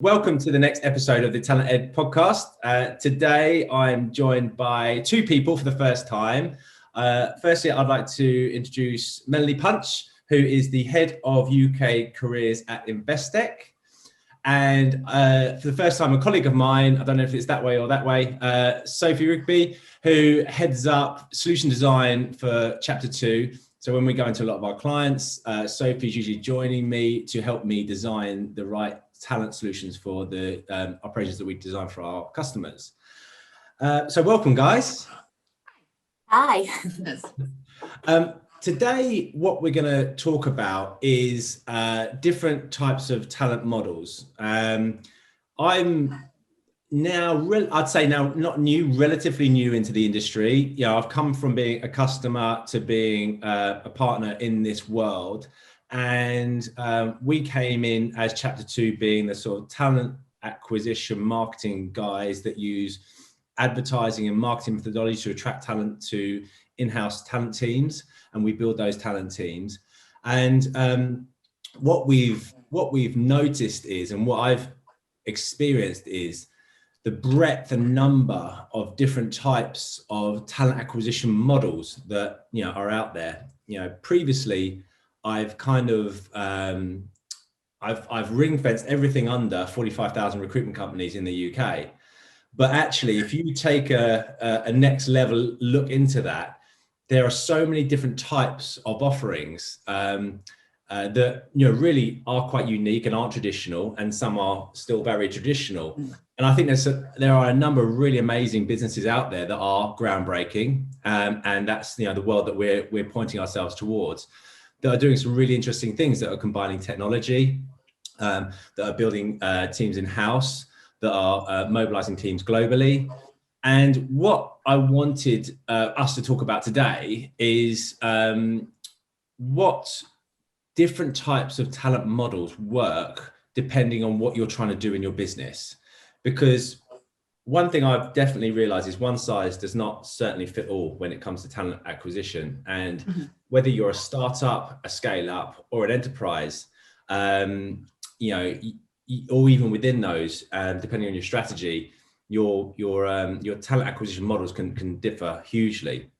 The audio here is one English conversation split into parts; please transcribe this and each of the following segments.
Welcome to the next episode of the Talent Ed podcast. Today, I'm joined by two people for the first time. Firstly, I'd like to introduce Melanie Punch, who is the head of UK careers at Investec. And for the first time, a colleague of mine, I don't know if it's that way or that way, Sophie Rigby, who heads up solution design for Chapter 2. So when we go into a lot of our clients, Sophie's usually joining me to help me design the right talent solutions for the operations that we design for our customers. So welcome, guys. Hi. Today, what we're going to talk about is different types of talent models. I'm now, I'd say now not new, relatively new into the industry. You know, I've come from being a customer to being a partner in this world. And we came in as Chapter 2 being the sort of talent acquisition marketing guys that use advertising and marketing methodology to attract talent to in-house talent teams, and we build those talent teams. And what we've noticed is, and what I've experienced is, the breadth and number of different types of talent acquisition models that are out there. Previously, I've kind of I've ring-fenced everything under 45,000 recruitment companies in the UK. But actually, if you take a next level look into that, there are so many different types of offerings that really are quite unique and aren't traditional, and some are still very traditional. And I think there are a number of really amazing businesses out there that are groundbreaking, and that's the world that we're pointing ourselves towards, that are doing some really interesting things, that are combining technology, that are building teams in-house, that are mobilizing teams globally. And what I wanted us to talk about today is what different types of talent models work depending on what you're trying to do in your business. Because one thing I've definitely realized is one size does not certainly fit all when it comes to talent acquisition. And whether you're a startup, a scale up, or an enterprise, or even within those, depending on your strategy, your talent acquisition models can differ hugely.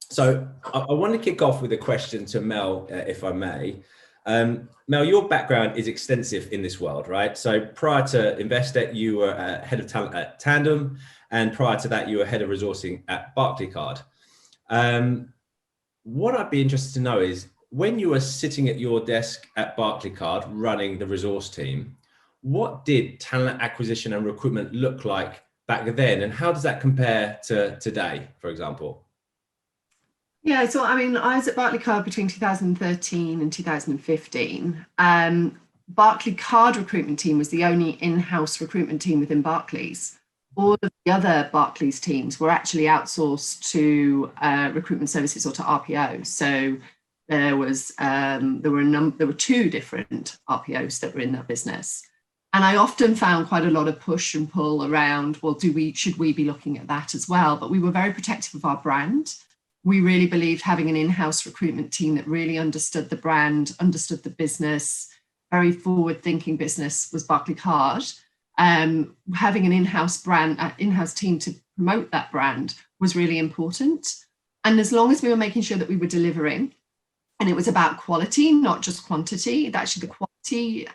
So I want to kick off with a question to Mel, if I may. Mel, your background is extensive in this world, right? So prior to Investec, you were head of talent at Tandem, and prior to that, you were head of resourcing at Barclaycard. What I'd be interested to know is, when you were sitting at your desk at Barclaycard running the resource team, what did talent acquisition and recruitment look like back then, and how does that compare to today, for example? Yeah, so I was at Barclaycard between 2013 and 2015. Barclaycard recruitment team was the only in-house recruitment team within Barclays. All of the other Barclays teams were actually outsourced to recruitment services or to RPOs. So there were two different RPOs that were in that business. And I often found quite a lot of push and pull around, well, should we be looking at that as well? But we were very protective of our brand. We really believed having an in-house recruitment team that really understood the brand, understood the business, very forward-thinking business was Barclaycard. Having an in-house team to promote that brand was really important. And as long as we were making sure that we were delivering, and it was about quality, not just quantity, actually the quality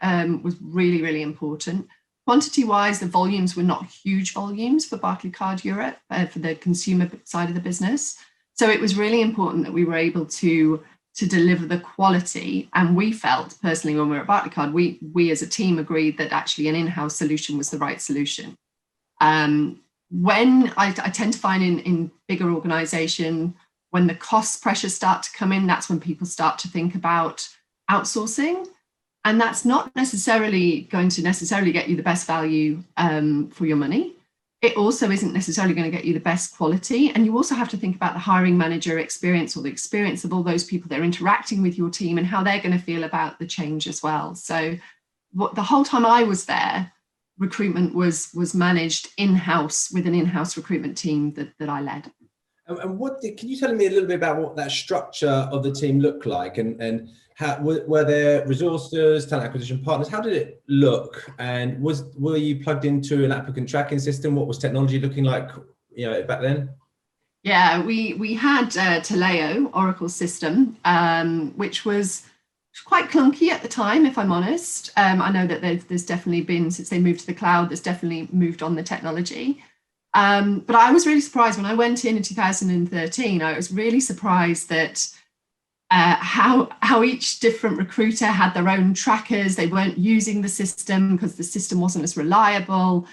was really, really important. Quantity-wise, the volumes were not huge volumes for Barclaycard Europe, for the consumer side of the business. So it was really important that we were able to deliver the quality. And we felt personally, when we were at Barclaycard, we as a team agreed that actually an in-house solution was the right solution. When I tend to find in bigger organization, when the cost pressures start to come in, that's when people start to think about outsourcing. And that's not necessarily going to get you the best value for your money. It also isn't necessarily going to get you the best quality. And you also have to think about the hiring manager experience, or the experience of all those people that are interacting with your team, and how they're going to feel about the change as well. So the whole time I was there, recruitment was managed in-house with an in-house recruitment team that I led. And can you tell me a little bit about what that structure of the team looked like? And Were there resources, talent acquisition partners? How did it look? And were you plugged into an applicant tracking system? What was technology looking like, back then? Yeah, we had Taleo, Oracle system, which was quite clunky at the time, if I'm honest. I know that there's definitely been, since they moved to the cloud, there's definitely moved on the technology. But I was really surprised when I went in 2013. I was really surprised that how each different recruiter had their own trackers. They weren't using the system because the system wasn't as reliable.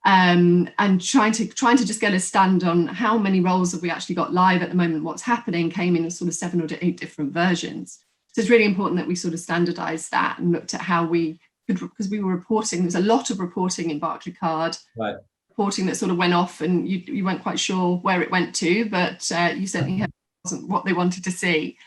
And trying to just get a stand on how many roles have we actually got live at the moment, what's happening, came in sort of 7 or 8 different versions. So it's really important that we sort of standardized that and looked at how we could, because we were reporting, there's a lot of reporting in Barclaycard, right. Reporting that sort of went off and you weren't quite sure where it went to, but you certainly heard it wasn't what they wanted to see.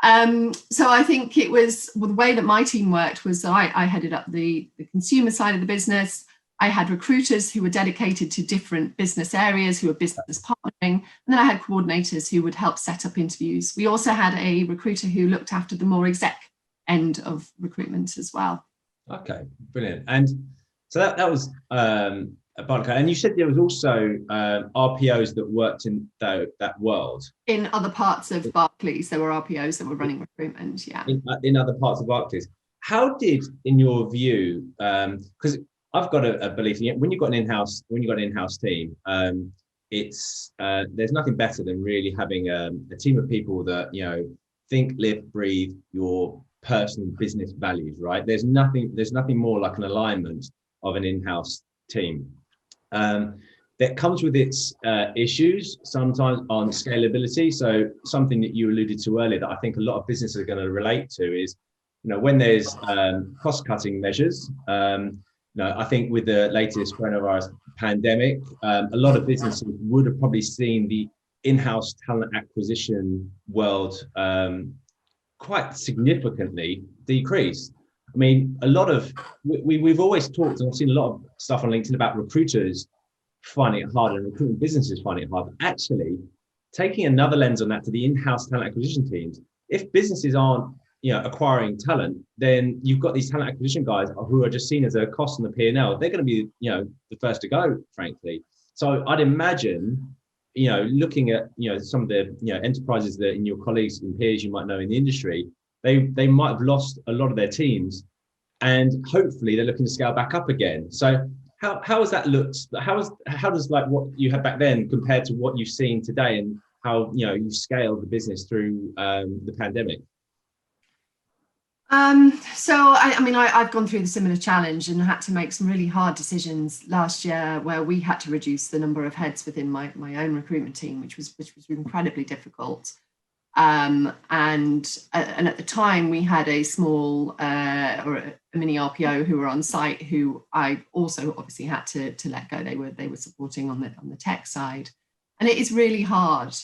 So I think it was, well, the way that my team worked was I headed up the consumer side of the business. I had recruiters who were dedicated to different business areas, who were business partnering, and then I had coordinators who would help set up interviews. We also had a recruiter who looked after the more exec end of recruitment as well. Okay, brilliant. And so that was a Barclaycard. And you said there was also RPOs that worked in that world. In other parts of Barclays, there were RPOs that were running recruitment, yeah. In other parts of Barclays. How did, in your view, because I've got a belief in when you've got an in-house team, it's there's nothing better than really having a team of people that think, live, breathe your personal business values. Right? There's nothing more like an alignment of an in-house team. That comes with its issues sometimes on scalability. So something that you alluded to earlier that I think a lot of businesses are going to relate to is, when there's cost-cutting measures. I think with the latest coronavirus pandemic, a lot of businesses would have probably seen the in-house talent acquisition world quite significantly decrease. I mean, we've always talked, and I've seen a lot of stuff on LinkedIn about recruiters finding it hard and recruitment businesses finding it hard. But actually, taking another lens on that to the in-house talent acquisition teams, if businesses aren't acquiring talent, then you've got these talent acquisition guys who are just seen as a cost on the P&L. They're going to be, the first to go, frankly. So I'd imagine, looking at, some of the, enterprises that in your colleagues and peers you might know in the industry, they might have lost a lot of their teams, and hopefully they're looking to scale back up again. So how has that looked? How does like what you had back then compared to what you've seen today, and how you've scaled the business through the pandemic? So I've gone through the similar challenge and had to make some really hard decisions last year where we had to reduce the number of heads within my own recruitment team, which was incredibly difficult. And at the time we had a small or a mini RPO who were on site, who I also obviously had to let go. They were supporting on the tech side, and it is really hard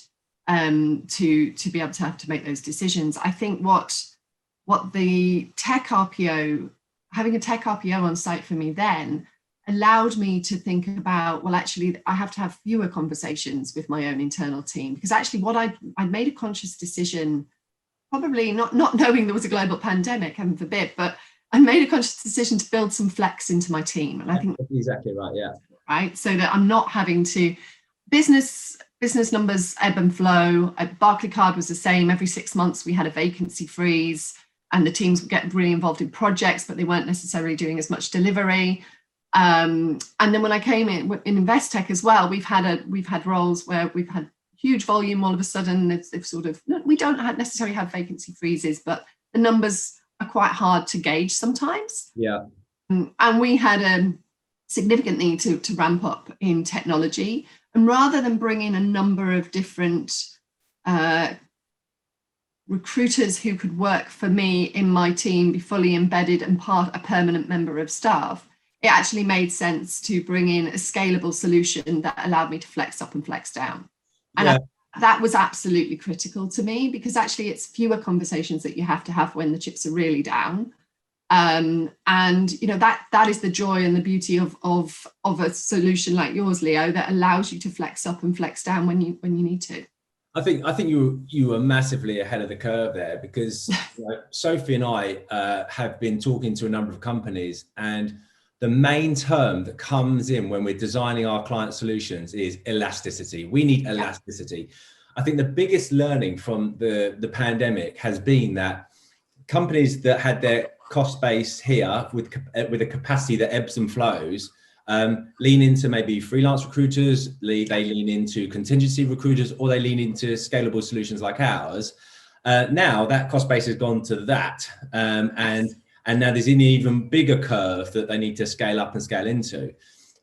to be able to have to make those decisions. I think what the tech RPO, having a tech RPO on site for me then allowed me to think about, well, actually, I have to have fewer conversations with my own internal team, because actually I made a conscious decision, probably not knowing there was a global pandemic, heaven forbid, but I made a conscious decision to build some flex into my team. And I think that's exactly right, yeah. Right, so that I'm not having to, business numbers ebb and flow. At Barclaycard was the same. Every 6 months we had a vacancy freeze, and the teams would get really involved in projects, but they weren't necessarily doing as much delivery. And then when I came in Investec as well, we've had roles where we've had huge volume all of a sudden. They've sort of, we don't necessarily have vacancy freezes, but the numbers are quite hard to gauge sometimes. Yeah. And we had a significant need to ramp up in technology. And rather than bring in a number of different recruiters who could work for me in my team, be fully embedded and a permanent member of staff, it actually made sense to bring in a scalable solution that allowed me to flex up and flex down. And that was absolutely critical to me, because actually it's fewer conversations that you have to have when the chips are really down. And that is the joy and the beauty of a solution like yours, Leo, that allows you to flex up and flex down when you need to. I think you were massively ahead of the curve there, because Sophie and I have been talking to a number of companies, and the main term that comes in when we're designing our client solutions is elasticity. We need elasticity. I think the biggest learning from the pandemic has been that companies that had their cost base here with a capacity that ebbs and flows, lean into maybe freelance recruiters, they lean into contingency recruiters, or they lean into scalable solutions like ours. Now that cost base has gone to that, and now there's an even bigger curve that they need to scale up and scale into.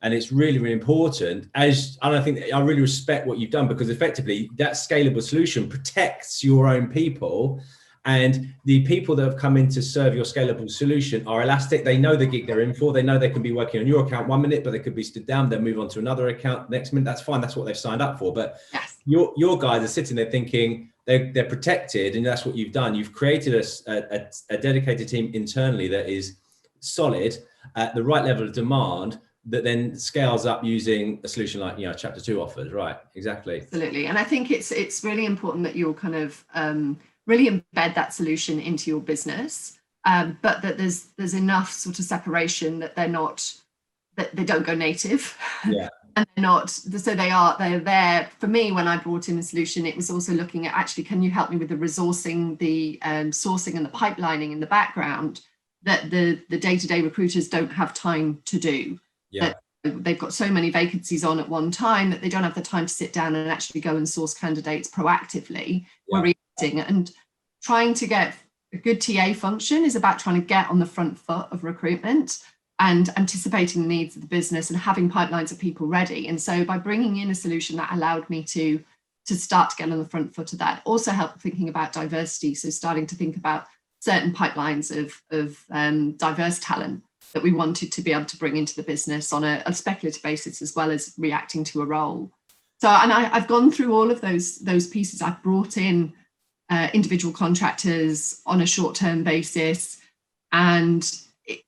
And it's really, really important. And I think I really respect what you've done, because effectively that scalable solution protects your own people. And the people that have come in to serve your scalable solution are elastic. They know the gig they're in for. They know they can be working on your account 1 minute, but they could be stood down. They'll move on to another account next minute. That's fine. That's what they've signed up for. But your guys are sitting there thinking they're protected, and that's what you've done. You've created a dedicated team internally that is solid at the right level of demand, that then scales up using a solution like Chapter 2 offers. Right? Exactly. Absolutely. And I think it's really important that you're kind of really embed that solution into your business, but that there's enough sort of separation that that they don't go native. Yeah. And they're not, so they're there. For me, when I brought in a solution, it was also looking at, actually, can you help me with the resourcing, the sourcing and the pipelining in the background that the day-to-day recruiters don't have time to do. Yeah. That they've got so many vacancies on at one time that they don't have the time to sit down and actually go and source candidates proactively. Yeah. And trying to get a good TA function is about trying to get on the front foot of recruitment and anticipating the needs of the business and having pipelines of people ready. And so by bringing in a solution that allowed me to start to get on the front foot of that, also helped thinking about diversity. So starting to think about certain pipelines of diverse talent that we wanted to be able to bring into the business on a speculative basis, as well as reacting to a role. So, and I've gone through all of those pieces. I've brought in individual contractors on a short-term basis, and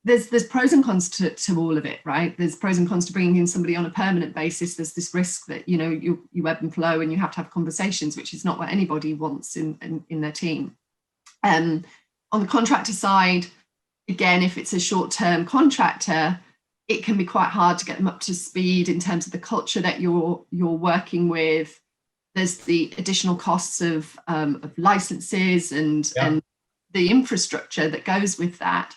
there's pros and cons to all of it, right? There's pros and cons to bringing in somebody on a permanent basis. There's this risk that you ebb and flow, and you have to have conversations, which is not what anybody wants in their team. On the contractor side, again, if it's a short-term contractor, it can be quite hard to get them up to speed in terms of the culture that you're working with. There's the additional costs of licenses and the infrastructure that goes with that.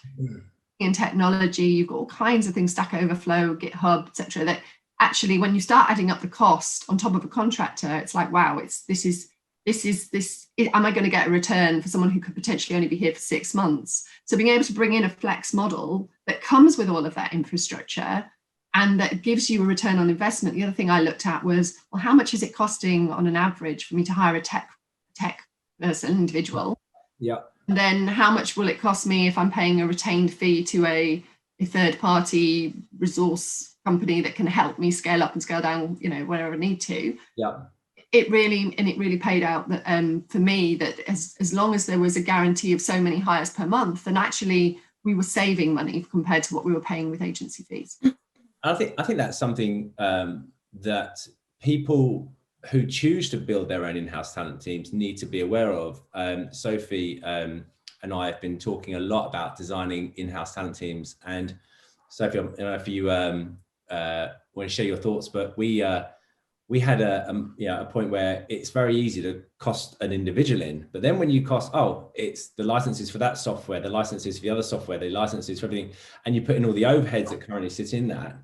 In technology, you've got all kinds of things, Stack Overflow, GitHub, etc. That actually, when you start adding up the cost on top of a contractor, it's like, wow, this. Am I going to get a return for someone who could potentially only be here for 6 months? So being able to bring in a flex model that comes with all of that infrastructure and that gives you a return on investment. The other thing I looked at was, well, how much is it costing on an average for me to hire a tech person, individual? Yeah. And then how much will it cost me if I'm paying a retained fee to a third-party resource company that can help me scale up and scale down, wherever I need to? Yeah. It really paid out that for me, that as long as there was a guarantee of so many hires per month, then actually we were saving money compared to what we were paying with agency fees. I think that's something that people who choose to build their own in-house talent teams need to be aware of. Sophie and I have been talking a lot about designing in-house talent teams. And Sophie, I don't know if you want to share your thoughts, but we had a point where it's very easy to cost an individual in, but then when you cost, it's the licenses for that software, the licenses for the other software, the licenses for everything, and you put in all the overheads that currently sit in that,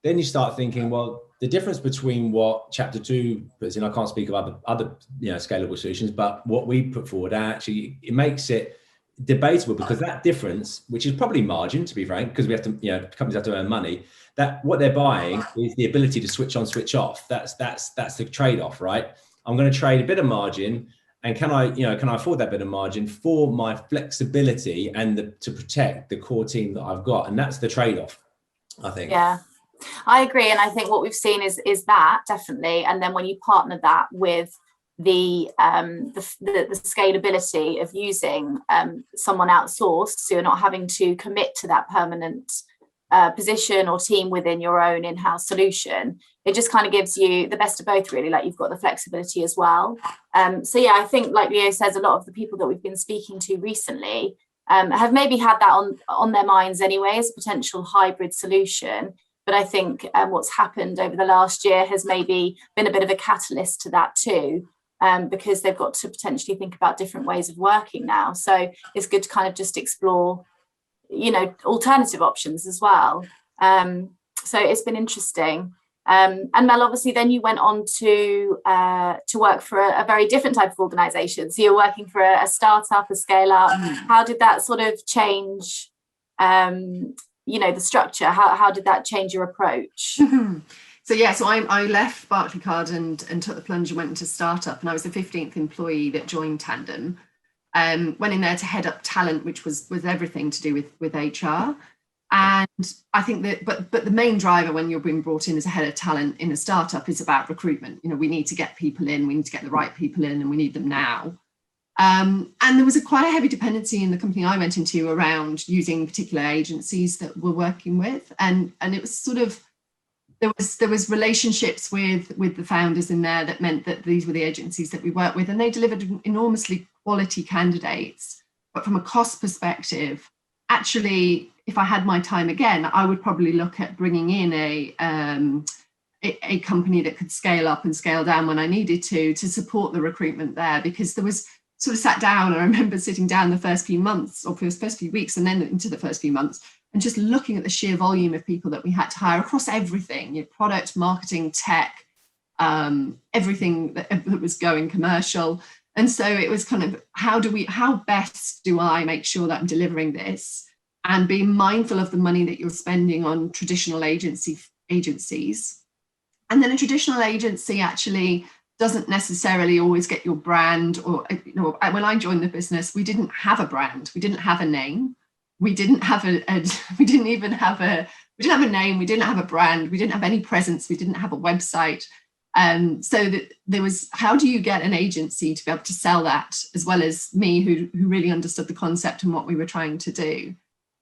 then you start thinking, well, the difference between what Chapter 2 puts in, I can't speak of other scalable solutions, but what we put forward, actually, it makes it debatable, because that difference, which is probably margin, to be frank, because we have to, companies have to earn money, that what they're buying is the ability to switch on, switch off. That's the trade-off, right? I'm going to trade a bit of margin, and can I afford that bit of margin for my flexibility and to protect the core team that I've got, and that's the trade-off, I think. Yeah, I agree, and I think what we've seen is that definitely, and then when you partner that with the scalability of using someone outsourced, so you're not having to commit to that permanent position or team within your own in-house solution. It just kind of gives you the best of both, really. Like, you've got the flexibility as well. So yeah, I think, like Leo says, a lot of the people that we've been speaking to recently have maybe had that on their minds anyway as a potential hybrid solution. But I think what's happened over the last year has maybe been a bit of a catalyst to that too, because they've got to potentially think about different ways of working now. So it's good to kind of just explore, you know, alternative options as well. So it's been interesting. And Mel, obviously then you went on to work for a very different type of organisation. So you're working for a startup, a scale up. How did that sort of change, you know, the structure? How did that change your approach? So I left Barclaycard and took the plunge and went into startup, and I was the 15th employee that joined Tandem. Went in there to head up talent, which was everything to do with HR. And I think that, but the main driver when you're being brought in as a head of talent in a startup is about recruitment. You know, we need to get people in, we need to get the right people in, and we need them now. And there was quite a heavy dependency in the company I went into around using particular agencies that we're working with, and it was sort of, there was relationships with the founders in there that meant that these were the agencies that we worked with, and they delivered enormously quality candidates. But from a cost perspective, actually, if I had my time again, I would probably look at bringing in a company that could scale up and scale down when I needed to support the recruitment there, because there was sort of sat down. I remember sitting down the first few months, or first few weeks, and then into the first few months, and just looking at the sheer volume of people that we had to hire across everything, your product, marketing, tech, everything that was going commercial. And so it was kind of, how best do I make sure that I'm delivering this, and being mindful of the money that you're spending on traditional agencies. And then a traditional agency actually doesn't necessarily always get your brand, or, you know, when I joined the business, we didn't have a brand, we didn't have a name, we didn't have we didn't have a name, we didn't have a brand, we didn't have any presence, we didn't have a website. So that there was, how do you get an agency to be able to sell that, as well as me, who really understood the concept and what we were trying to do.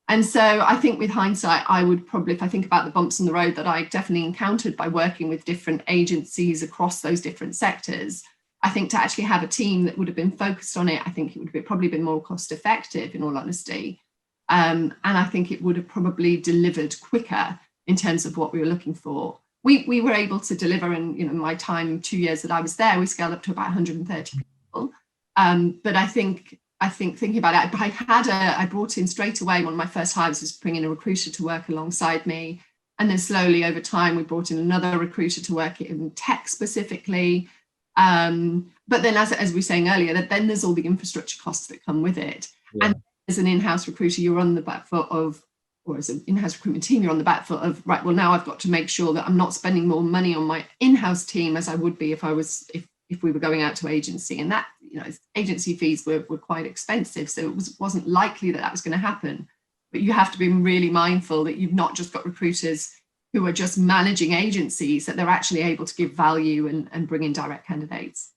And so I think with hindsight, I would probably, if I think about the bumps in the road that I definitely encountered by working with different agencies across those different sectors, I think to actually have a team that would have been focused on it, I think it would have probably been more cost effective, in all honesty. And I think it would have probably delivered quicker in terms of what we were looking for. We were able to deliver in, you know, my time, 2 years that I was there, we scaled up to about 130 people. But I think thinking about it, I brought in straight away, one of my first hires was bringing a recruiter to work alongside me. And then slowly over time, we brought in another recruiter to work in tech specifically. But then as we were saying earlier, that then there's all the infrastructure costs that come with it. Yeah. And as an in-house recruiter, you're on the back foot of, or as an in-house recruitment team, you're on the back foot of, right, well, now I've got to make sure that I'm not spending more money on my in-house team as I would be if we were going out to agency. And that, you know, agency fees were quite expensive. So it wasn't likely that was going to happen. But you have to be really mindful that you've not just got recruiters who are just managing agencies, that they're actually able to give value and bring in direct candidates.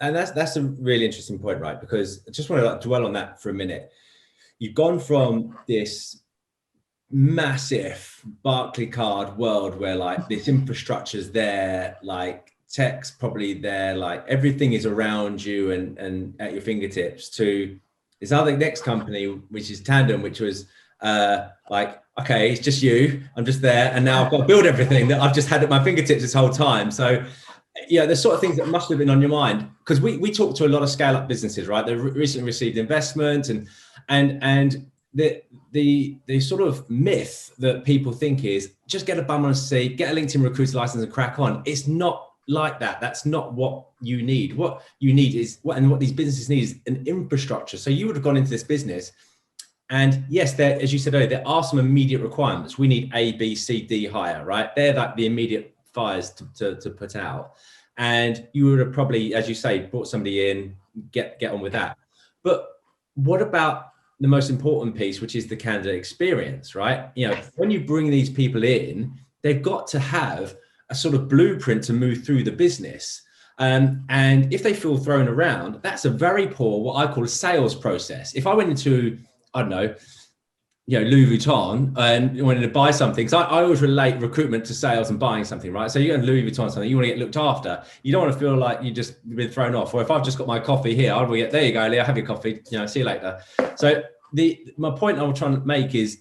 And that's a really interesting point, right? Because I just want to dwell on that for a minute. You've gone from this massive Barclaycard world where like this infrastructure's there, like tech's probably there, like everything is around you and at your fingertips, to this other next company, which is Tandem, which was like, okay, it's just you, I'm just there, and now I've got to build everything that I've just had at my fingertips this whole time. So yeah, the sort of things that must have been on your mind, because we talk to a lot of scale up businesses, right? They've recently received investment, and the sort of myth that people think is just get a bum on a seat, get a LinkedIn recruiter license and crack on. It's not like that. That's not what you need. What you need is what these businesses need is an infrastructure. So you would have gone into this business, and yes, there, as you said earlier, there are some immediate requirements. We need A, B, C, D hire, right? They're like the immediate fires to put out. And you would have probably, as you say, brought somebody in, get on with that. But what about the most important piece, which is the candidate experience, right? You know, when you bring these people in, they've got to have a sort of blueprint to move through the business. And if they feel thrown around, that's a very poor, what I call a sales process. If I went into, I don't know, Louis Vuitton and wanting to buy something. Because I always relate recruitment to sales and buying something, right? So you go to Louis Vuitton something, you want to get looked after. You don't want to feel like you just been thrown off. Or if I've just got my coffee here, I'll get, there you go, Leah, have your coffee. See you later. So my point I'm trying to make is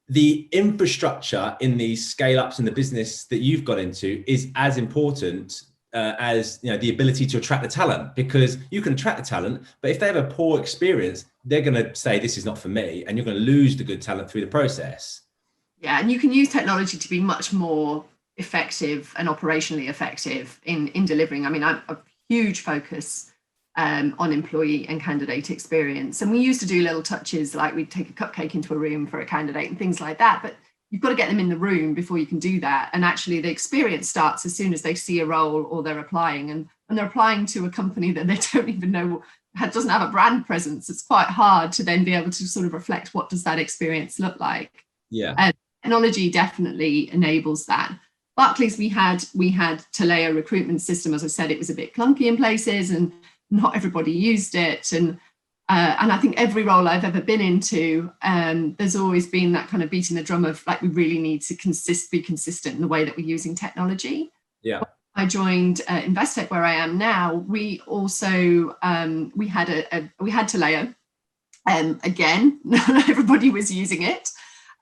the infrastructure in these scale ups in the business that you've got into is as important as the ability to attract the talent, because you can attract the talent, but if they have a poor experience, they're going to say this is not for me, and you're going to lose the good talent through the process. Yeah, and you can use technology to be much more effective and operationally effective in delivering. I mean, I'm a huge focus on employee and candidate experience, and we used to do little touches like we'd take a cupcake into a room for a candidate and things like that, but you've got to get them in the room before you can do that. And actually the experience starts as soon as they see a role or they're applying, and they're applying to a company that they don't even know, doesn't have a brand presence. It's quite hard to then be able to sort of reflect, what does that experience look like? Yeah. And technology definitely enables that. Barclays, we had Taleo recruitment system. As I said, it was a bit clunky in places and not everybody used it. And I think every role I've ever been into, there's always been that kind of beating the drum of like, we really need to be consistent in the way that we're using technology. Yeah. When I joined Investec, where I am now, we also we had Taleo. Again, not everybody was using it.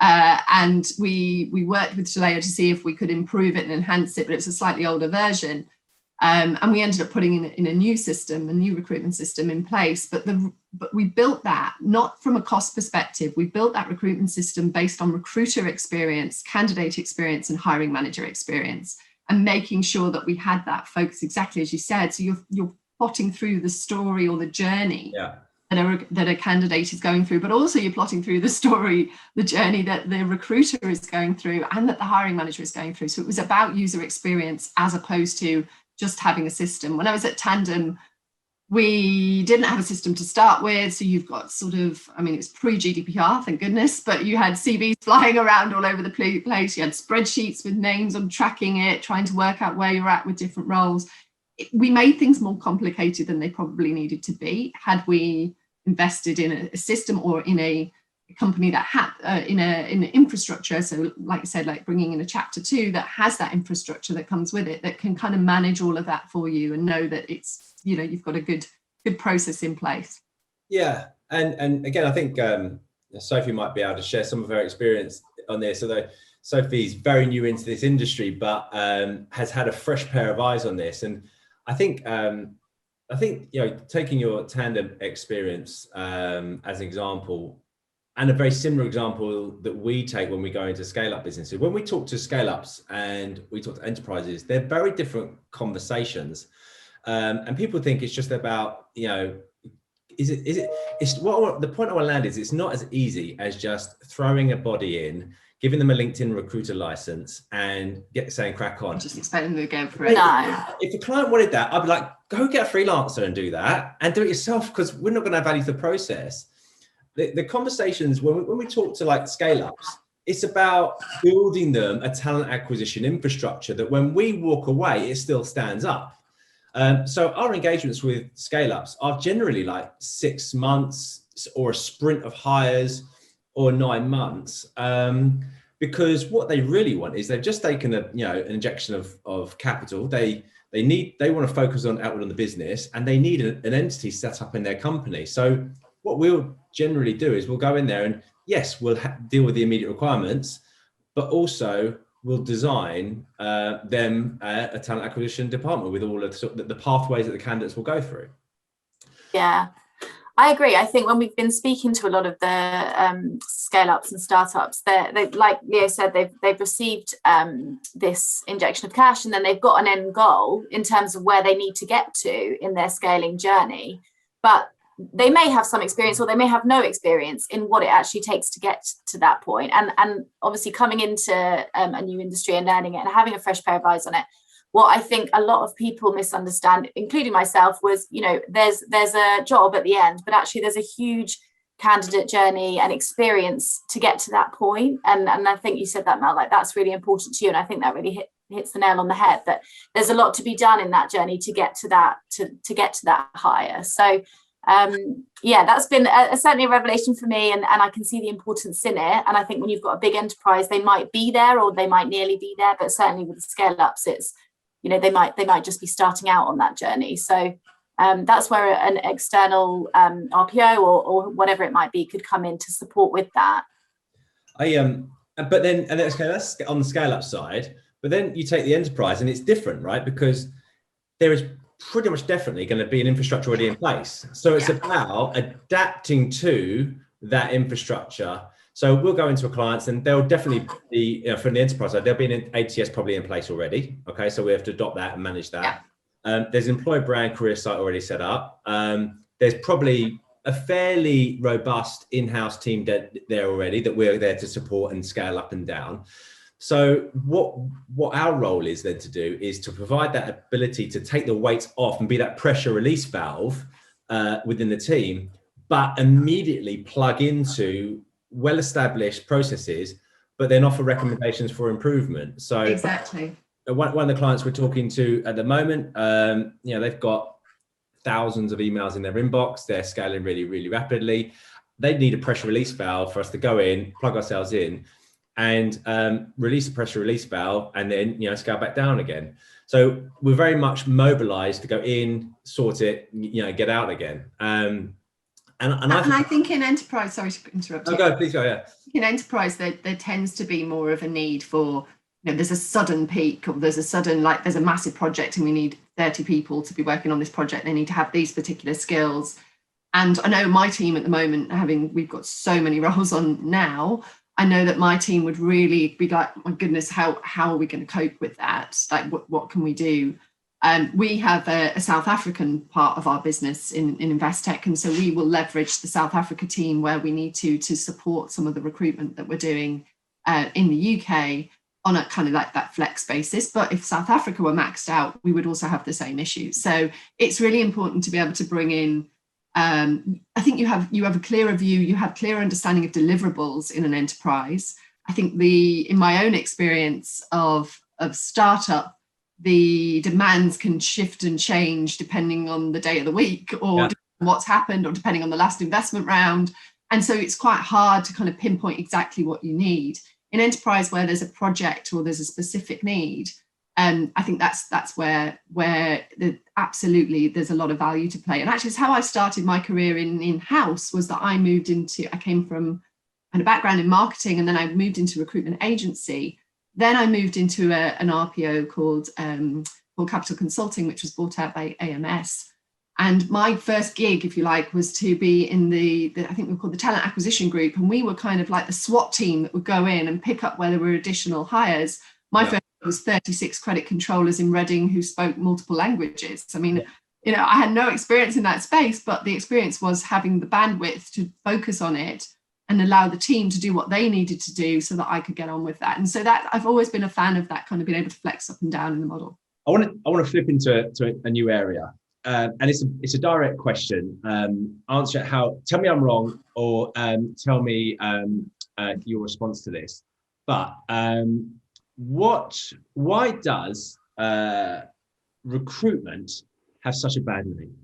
And we worked with Taleo to see if we could improve it and enhance it, but it's a slightly older version. And we ended up putting in a new recruitment system in place. But we built that not from a cost perspective. We built that recruitment system based on recruiter experience, candidate experience, and hiring manager experience, and making sure that we had that focus exactly as you said. So you're plotting through the story or the journey. Yeah. That a candidate is going through, but also you're plotting through the journey that the recruiter is going through and that the hiring manager is going through. So it was about user experience as opposed to just having a system. When I was at Tandem, we didn't have a system to start with. So you've got it was pre-GDPR, thank goodness, but you had CVs flying around all over the place. You had spreadsheets with names on tracking it, trying to work out where you're at with different roles. We made things more complicated than they probably needed to be had we invested in a system or in a company that had in an infrastructure. So like I said, like bringing in a chapter 2 that has that infrastructure that comes with it, that can kind of manage all of that for you and know that it's, you've got a good process in place. Yeah. And again, I think Sophie might be able to share some of her experience on this, although Sophie's very new into this industry, but has had a fresh pair of eyes on this. And I think taking your Tandem experience as an example, and a very similar example that we take when we go into scale-up businesses. When we talk to scale-ups and we talk to enterprises, they're very different conversations, and people think it's just about the point I want to land is it's not as easy as just throwing a body in, giving them a LinkedIn recruiter license and saying crack on. Just expecting them to go for it. No. If a client wanted that, I'd be like, go get a freelancer and do that and do it yourself, because we're not going to add value to the process. The conversations, when we talk to like scale ups, it's about building them a talent acquisition infrastructure that when we walk away, it still stands up. So our engagements with scale ups are generally like 6 months or a sprint of hires or 9 months, because what they really want is they've just taken an injection of capital. They want to focus outward on the business, and they need an entity set up in their company. So what we'll generally do is we'll go in there and yes, we'll deal with the immediate requirements, but also we'll design them a talent acquisition department with all of the pathways that the candidates will go through. Yeah. I agree. I think when we've been speaking to a lot of the scale-ups and startups, they like Leo said, they've received this injection of cash, and then they've got an end goal in terms of where they need to get to in their scaling journey. But they may have some experience or they may have no experience in what it actually takes to get to that point. And obviously coming into a new industry and learning it and having a fresh pair of eyes on it, what I think a lot of people misunderstand, including myself, was, there's a job at the end, but actually there's a huge candidate journey and experience to get to that point. And I think you said that, Mel, like that's really important to you. And I think that really hits the nail on the head, that there's a lot to be done in that journey to get to that, to get to that hire. So yeah, that's been certainly a revelation for me, and I can see the importance in it. And I think when you've got a big enterprise, they might be there or they might nearly be there, but certainly with the scale ups, it's, you know, they might just be starting out on that journey. So that's where an external RPO or whatever it might be could come in to support with that. But then, and that's on the scale up side, but then you take the enterprise and it's different, right? Because there is pretty much definitely going to be an infrastructure already in place. So it's about adapting to that infrastructure. So we'll go into a clients and they'll definitely be, you know, from the enterprise side, there'll be an ATS probably in place already. Okay, so we have to adopt that and manage that. There's an employer brand career site already set up. There's probably a fairly robust in-house team there already that we're there to support and scale up and down. So what our role is then to do is to provide that ability to take the weight off and be that pressure release valve within the team, but immediately plug into well-established processes, but then offer recommendations for improvement. So exactly. One of the clients we're talking to at the moment, you know, they've got thousands of emails in their inbox. They're scaling really, really rapidly. They need a pressure release valve for us to go in, plug ourselves in, and release the pressure release valve, and then, you know, scale back down again. So we're very much mobilized to go in, sort it, you know, get out again. And I think in enterprise, sorry to interrupt you. Oh, go, please go, yeah. In enterprise, there tends to be more of a need for, you know, there's a sudden peak, or there's a sudden, like, there's a massive project and we need 30 people to be working on this project. They need to have these particular skills. And I know my team at the moment, we've got so many roles on now, I know that my team would really be like, my goodness, how are we going to cope with that? Like, what can we do? We have a South African part of our business in Investec, and so we will leverage the South Africa team where we need to support some of the recruitment that we're doing in the UK on a kind of like that flex basis. But if South Africa were maxed out, we would also have the same issues. So it's really important to be able to bring in, I think you have a clearer view, you have clearer understanding of deliverables in an enterprise. I think in my own experience of startup, the demands can shift and change depending on the day of the week, or what's happened, or depending on the last investment round. And so it's quite hard to kind of pinpoint exactly what you need. In enterprise, where there's a project or there's a specific need, I think that's where absolutely there's a lot of value to play. And actually, it's how I started my career in-house, was that I came from a background in marketing, and then I moved into recruitment agency. Then I moved into an RPO called Capital Consulting, which was bought out by AMS. And my first gig, if you like, was to be in the I think we were called the talent acquisition group. And we were kind of like the SWAT team that would go in and pick up where there were additional hires. My first was 36 credit controllers in Reading who spoke multiple languages. I mean, you know, I had no experience in that space, but the experience was having the bandwidth to focus on it and allow the team to do what they needed to do so that I could get on with that. And so that I've always been a fan of that, kind of being able to flex up and down in the model. I want to flip into a new area. And it's a direct question. Answer it tell me I'm wrong, or tell me your response to this. But why does recruitment have such a bad name?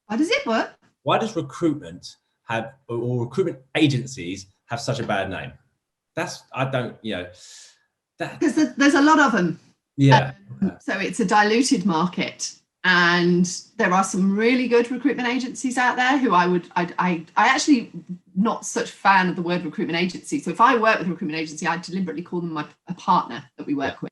Why does it work? Why does recruitment or recruitment agencies have such a bad name? Because there's a lot of them. Yeah. So it's a diluted market. And there are some really good recruitment agencies out there who I actually not such fan of the word recruitment agency. So if I work with a recruitment agency, I deliberately call them a partner that we work with.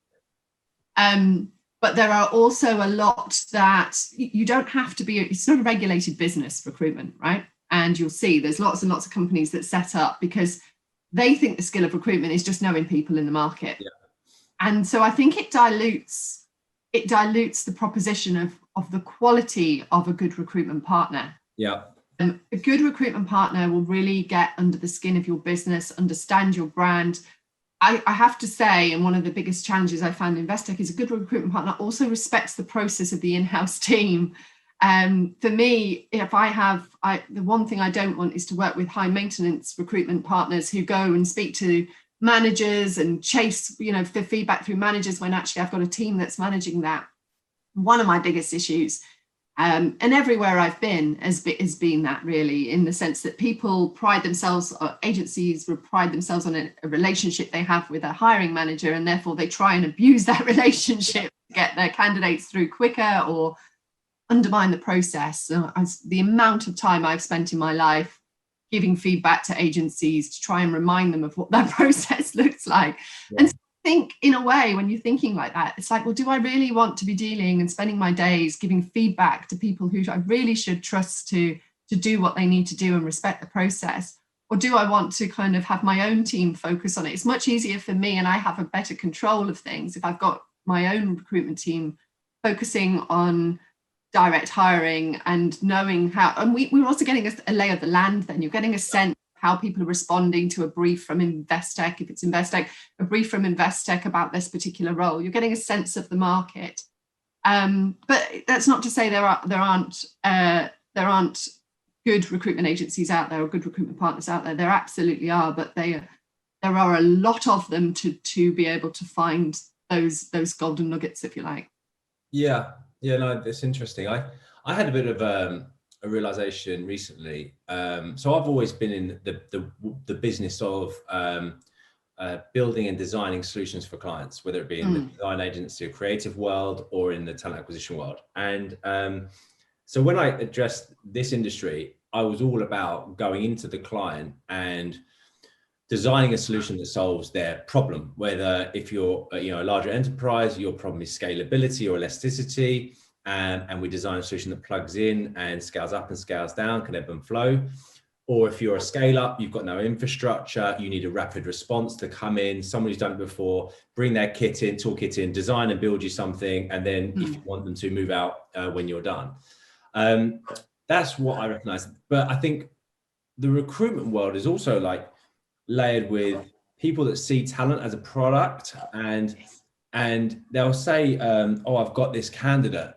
But there are also a lot that you don't have to be, it's not a regulated business, recruitment, right? And you'll see there's lots and lots of companies that set up because they think the skill of recruitment is just knowing people in the market. Yeah. And so I think it dilutes the proposition of the quality of a good recruitment partner. Yeah. A good recruitment partner will really get under the skin of your business, understand your brand. I have to say, and one of the biggest challenges I found in Investec is a good recruitment partner also respects the process of the in-house team. For me, if the one thing I don't want is to work with high maintenance recruitment partners who go and speak to managers and chase, for feedback through managers when actually I've got a team that's managing that. One of my biggest issues And everywhere I've been has been that, really, in the sense that people pride themselves, or agencies pride themselves on a relationship they have with a hiring manager, and therefore they try and abuse that relationship to get their candidates through quicker or undermine the process. The amount of time I've spent in my life giving feedback to agencies to try and remind them of what that process looks like. Yeah. And so I think, in a way, when you're thinking like that, it's like, well, do I really want to be dealing and spending my days giving feedback to people who I really should trust to do what they need to do and respect the process? Or do I want to kind of have my own team focus on it? It's much easier for me, and I have a better control of things if I've got my own recruitment team focusing on direct hiring and knowing how, and we're also getting a lay of the land. Then you're getting a sense of how people are responding to a brief from Investec. If it's Investec, a brief from Investec about this particular role, you're getting a sense of the market. But that's not to say there aren't good recruitment agencies out there or good recruitment partners out there. There absolutely are, but there are a lot of them to be able to find those golden nuggets, if you like. Yeah, no, that's interesting. I had a bit of a realization recently. So I've always been in the business of building and designing solutions for clients, whether it be in the design agency or creative world or in the talent acquisition world. And so when I addressed this industry, I was all about going into the client and designing a solution that solves their problem, whether if you're a larger enterprise, your problem is scalability or elasticity, and we design a solution that plugs in and scales up and scales down, can ebb and flow. Or if you're a scale up, you've got no infrastructure, you need a rapid response to come in, someone who's done it before, bring their kit in, toolkit in, design and build you something, and then if you want them to, move out when you're done. That's what I recognize. But I think the recruitment world is also like layered with people that see talent as a product, and they'll say, oh, I've got this candidate,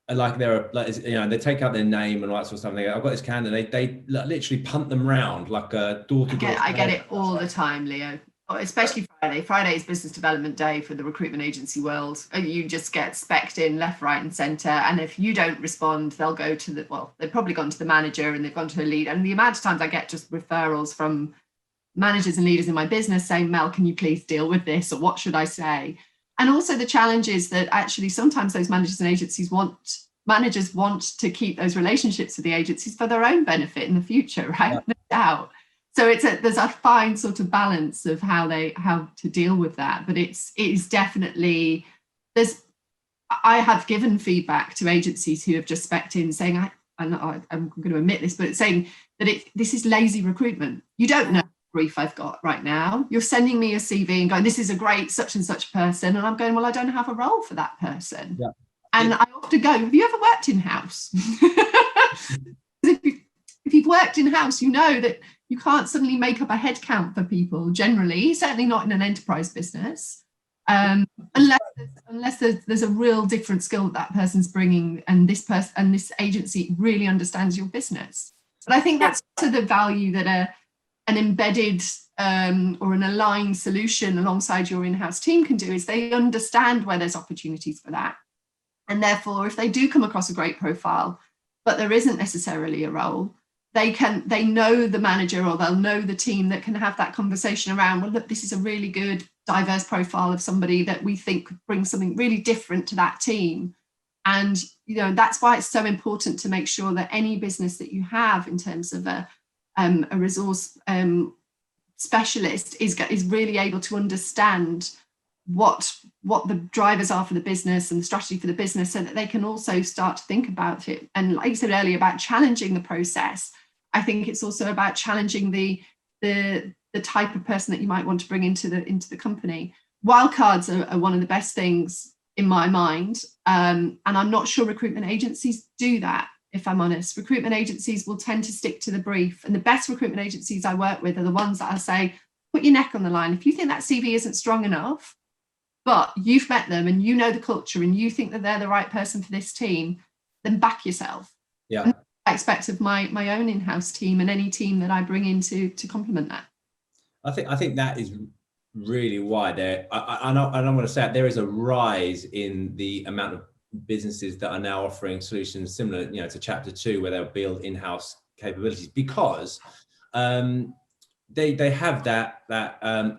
and like they take out their name and all that sort of stuff. They go, I've got this candidate. They literally punt them round like a door-to-door. I get it all the time, Leo. Especially Friday. Friday is business development day for the recruitment agency world. You just get specced in left, right, and centre. And if you don't respond, they'll go to they've probably gone to the manager and they've gone to a lead. And the amount of times I get just referrals from managers and leaders in my business saying, Mel, can you please deal with this? Or what should I say? And also the challenge is that actually sometimes those managers and agencies managers want to keep those relationships with the agencies for their own benefit in the future, right? Yeah. No doubt. So there's a fine sort of balance of how to deal with that. But it is definitely, I have given feedback to agencies who have just specced in saying, I'm going to admit this, but saying that this is lazy recruitment. You don't know brief I've got right now. You're sending me a CV and going, this is a great such and such person. And I'm going, well, I don't have a role for that person. Yeah. And I often go, have you ever worked in-house? If you've worked in-house, you know that you can't suddenly make up a head count for people generally, certainly not in an enterprise business, unless there's a real different skill that person's bringing, and this person and this agency really understands your business. But I think that's to the value that an embedded or an aligned solution alongside your in-house team can do, is they understand where there's opportunities for that. And therefore, if they do come across a great profile, but there isn't necessarily a role, they know the manager, or they'll know the team that can have that conversation around, well, look, this is a really good diverse profile of somebody that we think could bring something really different to that team. And, that's why it's so important to make sure that any business that you have in terms of a resource specialist is really able to understand what the drivers are for the business and the strategy for the business, so that they can also start to think about it. And like you said earlier about challenging the process, I think it's also about challenging the type of person that you might want to bring into the company. Wildcards are one of the best things in my mind, and I'm not sure recruitment agencies do that. If I'm honest, recruitment agencies will tend to stick to the brief, and the best recruitment agencies I work with are the ones that I'll say, put your neck on the line. If you think that CV isn't strong enough, but you've met them and you know the culture and you think that they're the right person for this team, then back yourself. Yeah. And I expect of my own in-house team and any team that I bring in to complement that. I think that is really why I'm going to say it, there is a rise in the amount of businesses that are now offering solutions similar, to Chapter 2, where they'll build in-house capabilities, because they have that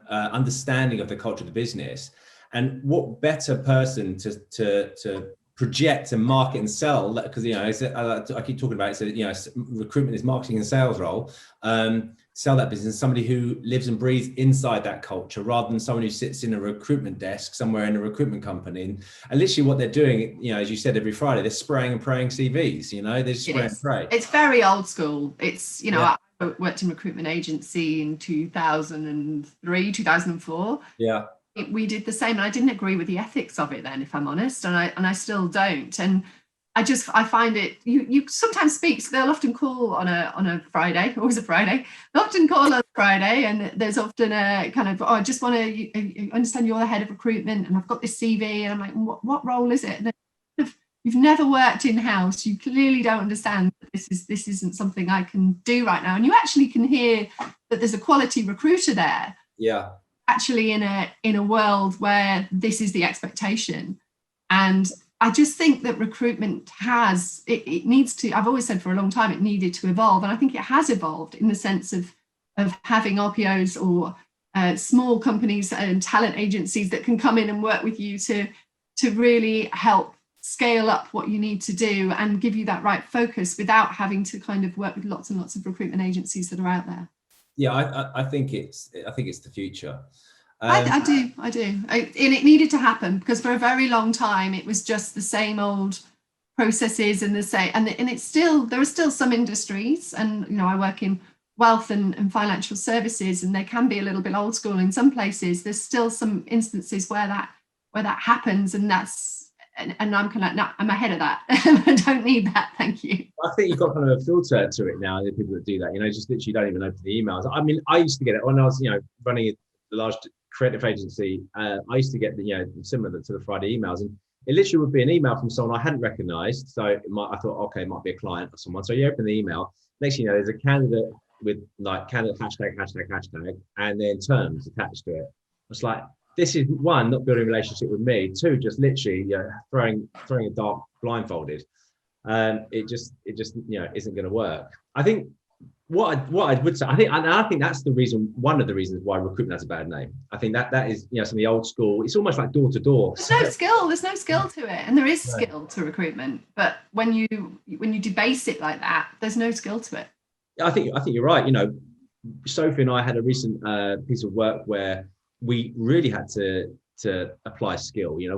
understanding of the culture of the business. And what better person to project and market and sell, because I keep talking about it, recruitment is marketing and sales role. Sell that business, somebody who lives and breathes inside that culture, rather than someone who sits in a recruitment desk somewhere in a recruitment company. And literally what they're doing, as you said, every Friday, they're spraying and praying CVs, they just spray and pray. It's very old school. It's, I worked in recruitment agency in 2003, 2004. Yeah. We did the same, and I didn't agree with the ethics of it then, if I'm honest, and I still don't. And I find it, you sometimes speak, so they'll often call on a Friday, always a Friday, they'll often call on a Friday, and there's often a kind of, I just want to understand you're the head of recruitment, and I've got this CV, and I'm like, what role is it? And you've never worked in-house, you clearly don't understand that this isn't something I can do right now. And you actually can hear that there's a quality recruiter there. Yeah. Actually in a world where this is the expectation. And I just think that recruitment it needs to, I've always said for a long time, it needed to evolve. And I think it has evolved in the sense of having RPOs or small companies and talent agencies that can come in and work with you to really help scale up what you need to do and give you that right focus without having to kind of work with lots and lots of recruitment agencies that are out there. Yeah, I think it's the future. I do. And it needed to happen, because for a very long time it was just the same old processes and the same, and it's still, there are still some industries, and I work in wealth and financial services, and they can be a little bit old school in some places. There's still some instances where that happens, and I'm kind of like, no, I'm ahead of that. I don't need that, thank you. I think you've got kind of a filter to it now, the people that do that, just literally don't even open the emails. I mean, I used to get it when I was, running a large creative agency. I used to get similar to the Friday emails, and it literally would be an email from someone I hadn't recognized. So I thought, okay, it might be a client or someone. So you open the email, next thing you know, there's a candidate with like candidate hashtag, and then terms attached to it. It's like, this is one, not building a relationship with me. Two, just literally throwing a dart blindfolded. It just isn't going to work. I think what I would say, I think that's the reason, one of the reasons why recruitment has a bad name. I think that is some of the old school. It's almost like door to door. There's no skill to it, and there is skill to recruitment. But when you debase it like that, there's no skill to it. I think you're right. Sophie and I had a recent piece of work where we really had to apply skill. We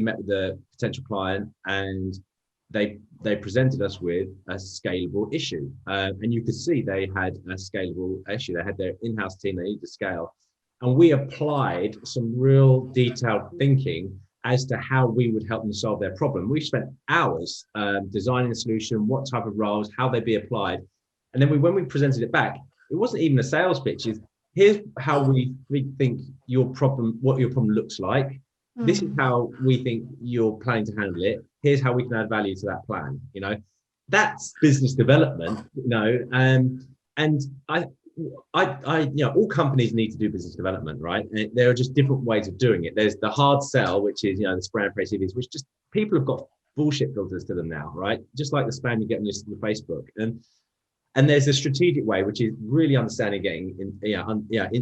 met with a potential client, and they presented us with a scalable issue, and you could see they had a scalable issue. They had their in-house team they needed to scale, and we applied some real detailed thinking as to how we would help them solve their problem. We spent hours designing a solution, what type of roles, how they'd be applied, and then when we presented it back, it wasn't even a sales pitch. Here's how we think what your problem looks like. This is how we think you're planning to handle it. Here's how we can add value to that plan. That's business development. And I all companies need to do business development, right? And there are just different ways of doing it. There's the hard sell, which is the spray and pray CVs, which just people have got bullshit filters to them now, right? Just like the spam you get on your Facebook. And there's a strategic way, which is really understanding, getting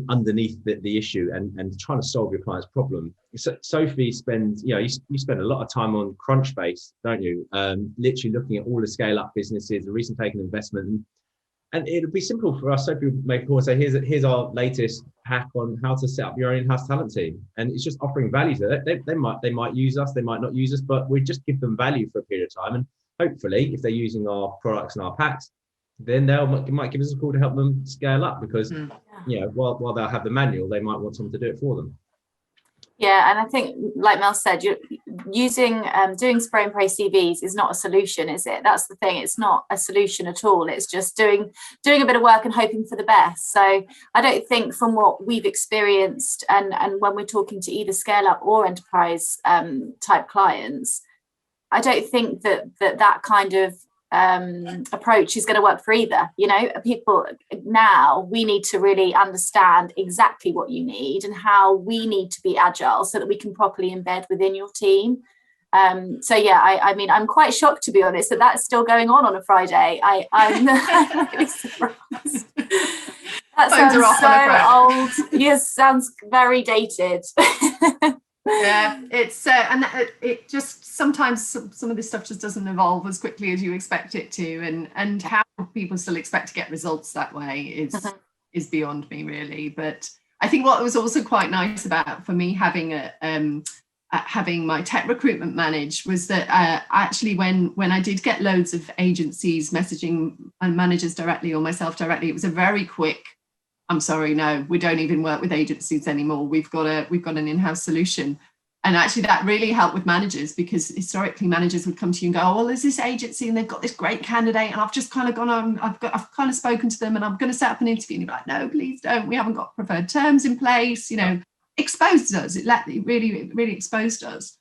underneath the issue and trying to solve your client's problem. So Sophie spends, you spend a lot of time on Crunchbase, don't you? Literally looking at all the scale up businesses, the recent taken investment. And it would be simple for us. Sophie would make a call and say, here's our latest hack on how to set up your own in-house talent team. And it's just offering value to it. They might use us, they might not use us, but we just give them value for a period of time. And hopefully, if they're using our products and our packs, then they might give us a call to help them scale up, because while they'll have the manual, they might want someone to do it for them. Yeah, and I think, like Mel said, you're doing spray and pray CVs is not a solution, is it? That's the thing. It's not a solution at all. It's just doing a bit of work and hoping for the best. So I don't think, from what we've experienced, and when we're talking to either scale up or enterprise type clients, I don't think that kind of approach is going to work for either. People now, we need to really understand exactly what you need and how we need to be agile so that we can properly embed within your team. So yeah, I mean, I'm quite shocked, to be honest, that that's still going on a Friday. I'm really surprised. That sounds so old. Yes, sounds very dated. Yeah, it's and it just sometimes some of this stuff just doesn't evolve as quickly as you expect it to, and how people still expect to get results that way is beyond me, really. But I think what was also quite nice about for me having having my tech recruitment managed was that actually when I did get loads of agencies messaging and managers directly or myself directly, it was a very quick, I'm sorry, no, we don't even work with agencies anymore. We've got an in-house solution. And actually that really helped with managers, because historically managers would come to you and go, oh, well, there's this agency and they've got this great candidate and I've just kind of gone on, I've kind of spoken to them and I'm going to set up an interview. And you're like, no, please don't. We haven't got preferred terms in place. You know, exposed us. It really exposed us.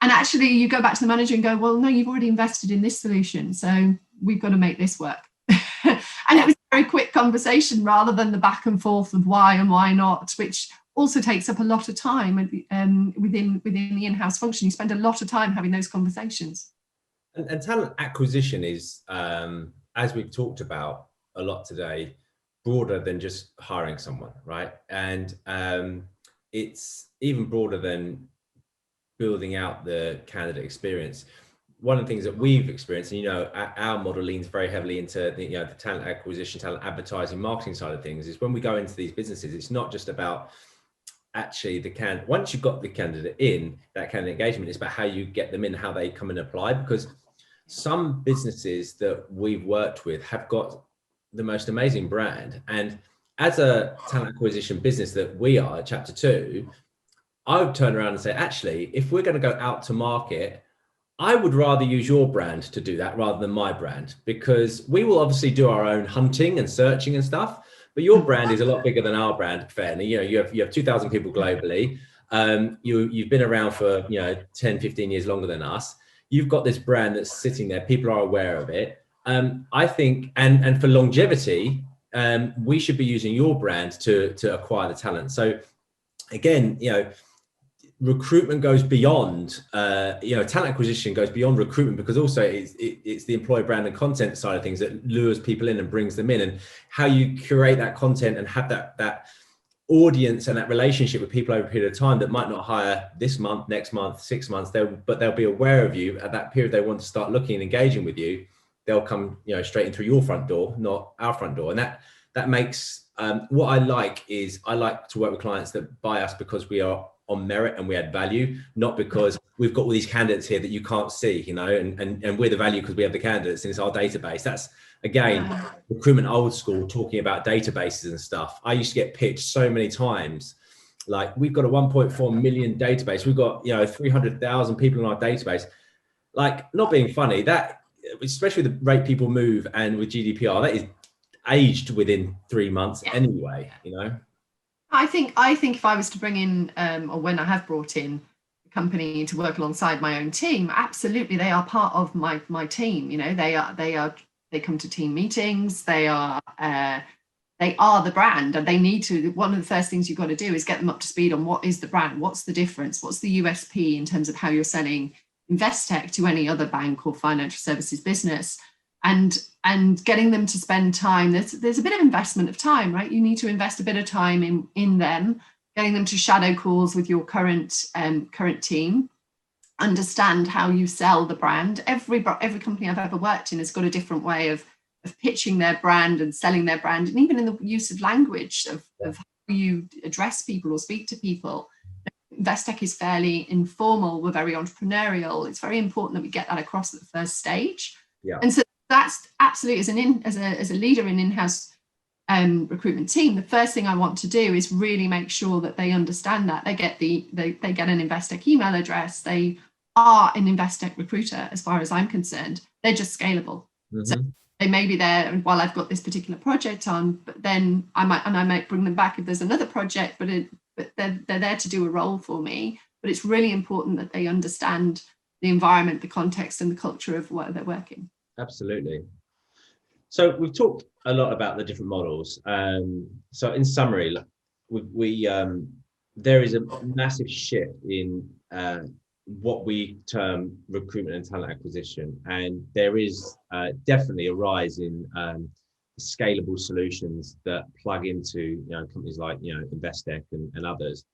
And actually you go back to the manager and go, well, no, you've already invested in this solution, so we've got to make this work. And it was a very quick conversation rather than the back and forth of why and why not, which also takes up a lot of time within the in-house function. You spend a lot of time having those conversations. And talent acquisition is, as we've talked about a lot today, broader than just hiring someone, right? And it's even broader than building out the candidate experience. One of the things that we've experienced, and our model leans very heavily into the talent acquisition, talent advertising, marketing side of things, is when we go into these businesses, it's not just about actually once you've got the candidate in, that candidate engagement, it's about how you get them in, how they come and apply. Because some businesses that we've worked with have got the most amazing brand, and as a talent acquisition business that we are at Chapter 2, I would turn around and say, actually, if we're going to go out to market, I would rather use your brand to do that rather than my brand, because we will obviously do our own hunting and searching and stuff, but your brand is a lot bigger than our brand. Fairly, you have 2,000 people globally. You've been around for 10, 15 years longer than us. You've got this brand that's sitting there. People are aware of it. I think, and for longevity, we should be using your brand to acquire the talent. So again, recruitment goes beyond, talent acquisition goes beyond recruitment, because also it's the employer brand and content side of things that lures people in and brings them in, and how you curate that content and have that audience and that relationship with people over a period of time that might not hire this month, next month, 6 months, but they'll be aware of you at that period. They want to start looking and engaging with you. They'll come, straight in through your front door, not our front door. And that makes, what I like to work with clients that buy us because we are on merit and we add value, not because we've got all these candidates here that you can't see, and we're the value because we have the candidates and it's our database. That's, again, recruitment old school, talking about databases and stuff. I used to get pitched so many times, like, we've got a 1.4 million database. We've got, 300,000 people in our database. Like, not being funny, that, especially the rate people move and with GDPR, that is aged within 3 months anyway, I think if I was to bring in, or when I have brought in a company to work alongside my own team, absolutely, they are part of my team. They come to team meetings. They are the brand, and they need to. One of the first things you've got to do is get them up to speed on what is the brand, what's the difference, what's the USP in terms of how you're selling Investec to any other bank or financial services business. And getting them to spend time, there's a bit of investment of time, right? You need to invest a bit of time in them, getting them to shadow calls with your current team, understand how you sell the brand. Every company I've ever worked in has got a different way of pitching their brand and selling their brand, and even in the use of language of how you address people or speak to people. Investec is fairly informal. We're very entrepreneurial. It's very important that we get that across at the first stage. Yeah. And so that's absolutely, as a leader in in-house recruitment team, the first thing I want to do is really make sure that they understand that they get an Investec email address. They are an Investec recruiter, as far as I'm concerned. They're just scalable. Mm-hmm. So they may be there while I've got this particular project on, but then I might bring them back if there's another project. But they're there to do a role for me. But it's really important that they understand the environment, the context, and the culture of where they're working. Absolutely. So we've talked a lot about the different models. So in summary, we there is a massive shift in what we term recruitment and talent acquisition, and there is definitely a rise in scalable solutions that plug into companies like Investec and others.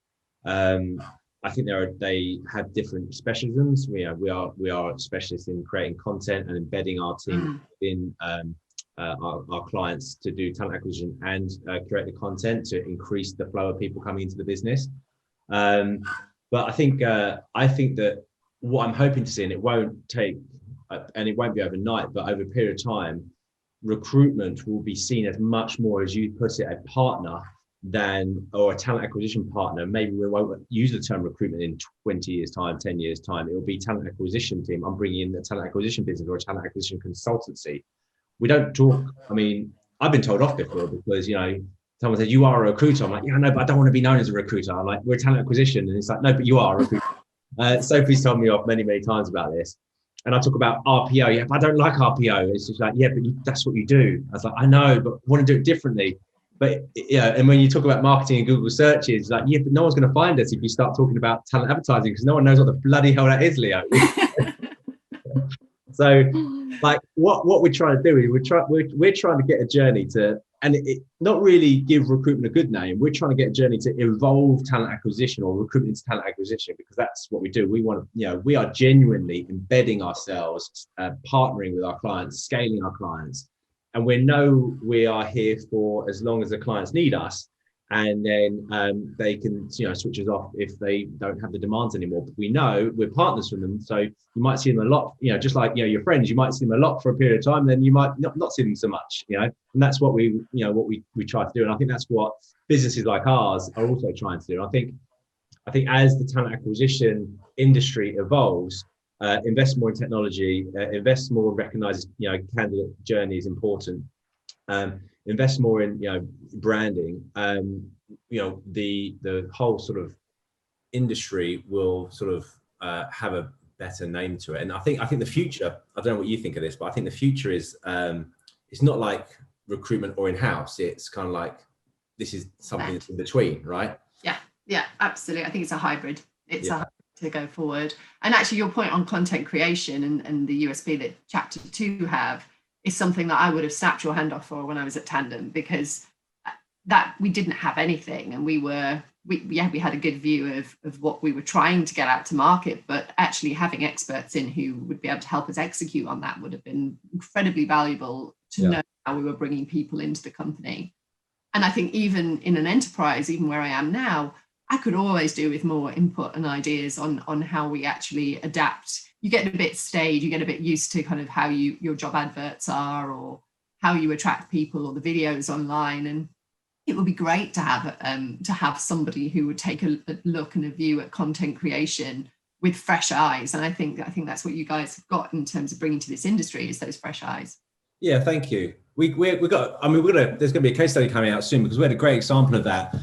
I think they have different specialisms. We are specialists in creating content and embedding our team within our clients to do talent acquisition and create the content to increase the flow of people coming into the business. But I think that what I'm hoping to see, and it won't take, and it won't be overnight, but over a period of time, recruitment will be seen as much more, as you put it, a partner or a talent acquisition partner. Maybe we won't use the term recruitment in 20 years time, 10 years time. It will be talent acquisition team. I'm bringing in the talent acquisition business or a talent acquisition consultancy. We don't talk. I mean, I've been told off before because someone said, "You are a recruiter." I'm like, "Yeah, no, but I don't want to be known as a recruiter." I'm like, "We're talent acquisition," and it's like, "No, but you are a recruiter." Sophie's told me off many, many times about this. And I talk about RPO. Yeah, but I don't like RPO. It's just like, yeah, but that's what you do. I was like, I know, but I want to do it differently. But and when you talk about marketing and Google searches, like, yeah, but no one's going to find us if you start talking about talent advertising, because no one knows what the bloody hell that is, Leo. So, like, what we're trying to do is we're trying to get a journey to, and it not really give recruitment a good name. We're trying to get a journey to evolve talent acquisition or recruitment into talent acquisition, because that's what we do. We want to, we are genuinely embedding ourselves, partnering with our clients, scaling our clients, and we are here for as long as the clients need us. And then they can, switch us off if they don't have the demands anymore. But we know we're partners with them, so you might see them a lot. Just like your friends, you might see them a lot for a period of time, then you might not see them so much. And that's what we try to do. And I think that's what businesses like ours are also trying to do. I think as the talent acquisition industry evolves, invest more in technology, invest more, recognizes candidate journey is important. Invest more in branding. The whole sort of industry will sort of have a better name to it. And I think the future, I don't know what you think of this, but I think the future is it's not like recruitment or in-house. It's kind of like this is something that's in between, right? Yeah, absolutely. I think it's a hybrid. It's a hybrid to go forward. And actually, your point on content creation and the USP that Chapter 2 have is something that I would have snapped your hand off for when I was at Tandem, because that we didn't have anything, and we had a good view of what we were trying to get out to market, but actually having experts in who would be able to help us execute on that would have been incredibly valuable to know how we were bringing people into the company. And I think even in an enterprise, even where I am now, I could always do with more input and ideas on how we actually adapt. You get a bit staged, you get a bit used to kind of how your job adverts are, or how you attract people, or the videos online. And it would be great to have somebody who would take a look and a view at content creation with fresh eyes. And I think that's what you guys have got in terms of bringing to this industry, is those fresh eyes. Yeah, thank you. There's going to be a case study coming out soon, because we had a great example of that.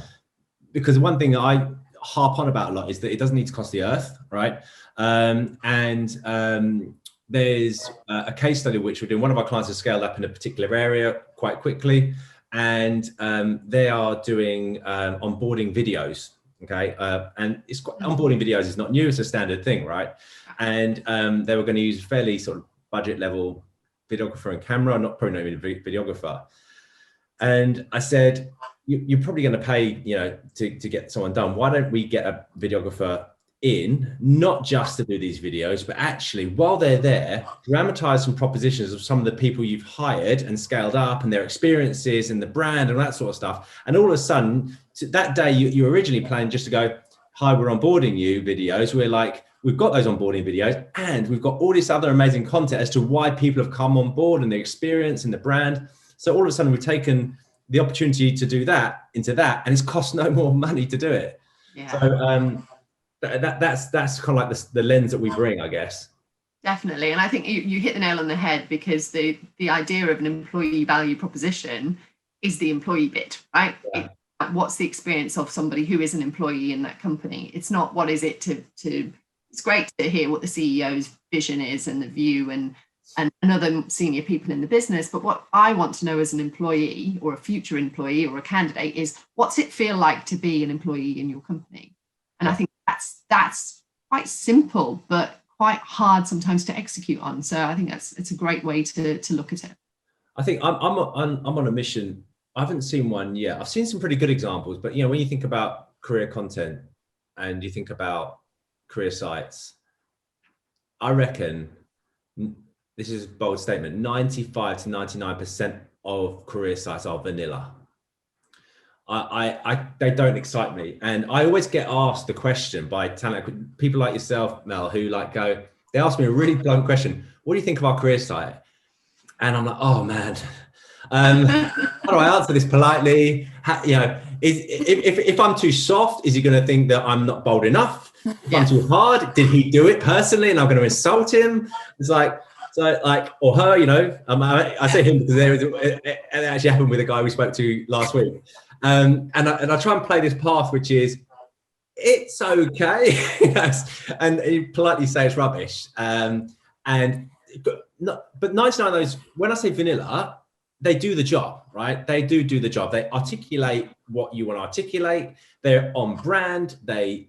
Because one thing that I harp on about a lot is that it doesn't need to cost the earth, right? There's a case study which we're doing. One of our clients has scaled up in a particular area quite quickly, and they are doing onboarding videos. Okay, and onboarding videos is not new; it's a standard thing, right? And they were going to use fairly sort of budget level videographer and camera, probably not even a videographer. And I said, you're probably going to pay, to get someone done. Why don't we get a videographer in, not just to do these videos, but actually while they're there, dramatize some propositions of some of the people you've hired and scaled up, and their experiences and the brand and that sort of stuff. And all of a sudden, that day you originally planned just to go, "Hi, we're onboarding you" videos. We're like, we've got those onboarding videos, and we've got all this other amazing content as to why people have come on board and the experience and the brand. So all of a sudden we've taken the opportunity to do that into that, and it's cost no more money to do it. Yeah. So that's kind of like the lens that we bring, I guess. Definitely. And I think you hit the nail on the head, because the idea of an employee value proposition is the employee bit, right? Yeah. What's the experience of somebody who is an employee in that company? It's not what is it to it's great to hear what the CEO's vision is and the view and other senior people in the business. But what I want to know as an employee, or a future employee, or a candidate, is what's it feel like to be an employee in your company? And I think that's quite simple, but quite hard sometimes to execute on. So I think it's a great way to look at it. I think I'm on a mission. I haven't seen one yet. I've seen some pretty good examples, but when you think about career content and you think about career sites, I reckon, this is a bold statement, 95 to 99% of career sites are vanilla. They don't excite me. And I always get asked the question by talent, people like yourself, Mel, who they ask me a really blunt question. What do you think of our career site? And I'm like, oh man, how do I answer this politely? If I'm too soft, is he going to think that I'm not bold enough? If I'm too hard, did he do it personally and I'm going to insult him? It's or her, I say him because it actually happened with a guy we spoke to last week. And I try and play this path, which is, it's okay. And you politely say it's rubbish. But 99 of those, when I say vanilla, they do the job, right? They do the job. They articulate what you want to articulate. They're on brand. They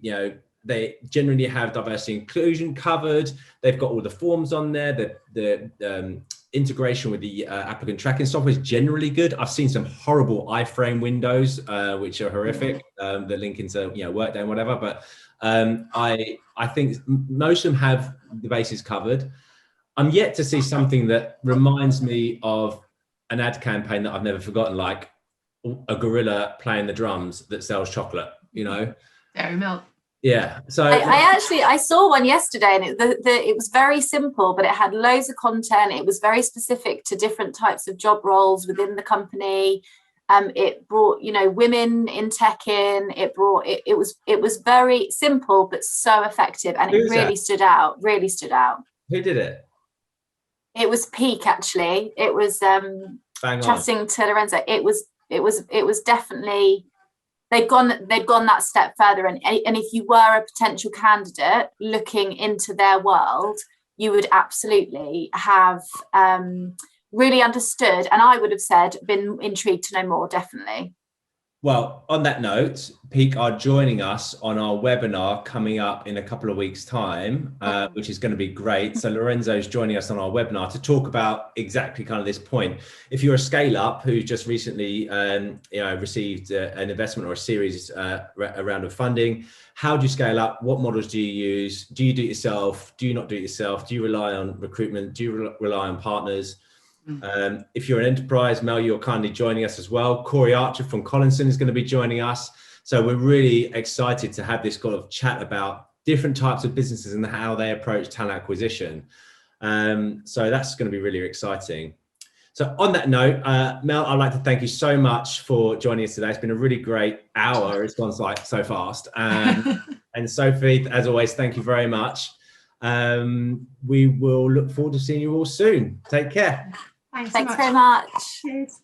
generally have diversity and inclusion covered. They've got all the forms on there. The integration with the applicant tracking software is generally good. I've seen some horrible iframe windows, which are horrific, that link into Workday and whatever. But I think most of them have the bases covered. I'm yet to see something that reminds me of an ad campaign that I've never forgotten, like a gorilla playing the drums that sells chocolate, Dairy milk. Yeah. So I saw one yesterday, and it was very simple, but it had loads of content. It was very specific to different types of job roles within the company. It brought, women in tech in. It was very simple but so effective, and it really stood out. Really stood out. Who did it? It was Peak, actually. It was chatting to Lorenzo. It was definitely, they'd gone that step further, and if you were a potential candidate looking into their world, you would absolutely have really understood, and I would have said been intrigued to know more, definitely. Well, on that note, Peak are joining us on our webinar coming up in a couple of weeks' time, which is going to be great. So Lorenzo's joining us on our webinar to talk about exactly kind of this point. If you're a scale-up who just recently received an investment or a series, a round of funding, how do you scale up? What models do you use? Do you do it yourself? Do you not do it yourself? Do you rely on recruitment? Do you rely on partners? If you're an enterprise, Mel, you're kindly joining us as well. Corey Archer from Collinson is going to be joining us. So we're really excited to have this kind of chat about different types of businesses and how they approach talent acquisition. So that's going to be really exciting. So on that note, Mel, I'd like to thank you so much for joining us today. It's been a really great hour. It's gone like so fast. And Sophie, as always, thank you very much. We will look forward to seeing you all soon. Take care. Thanks very much. Cheers.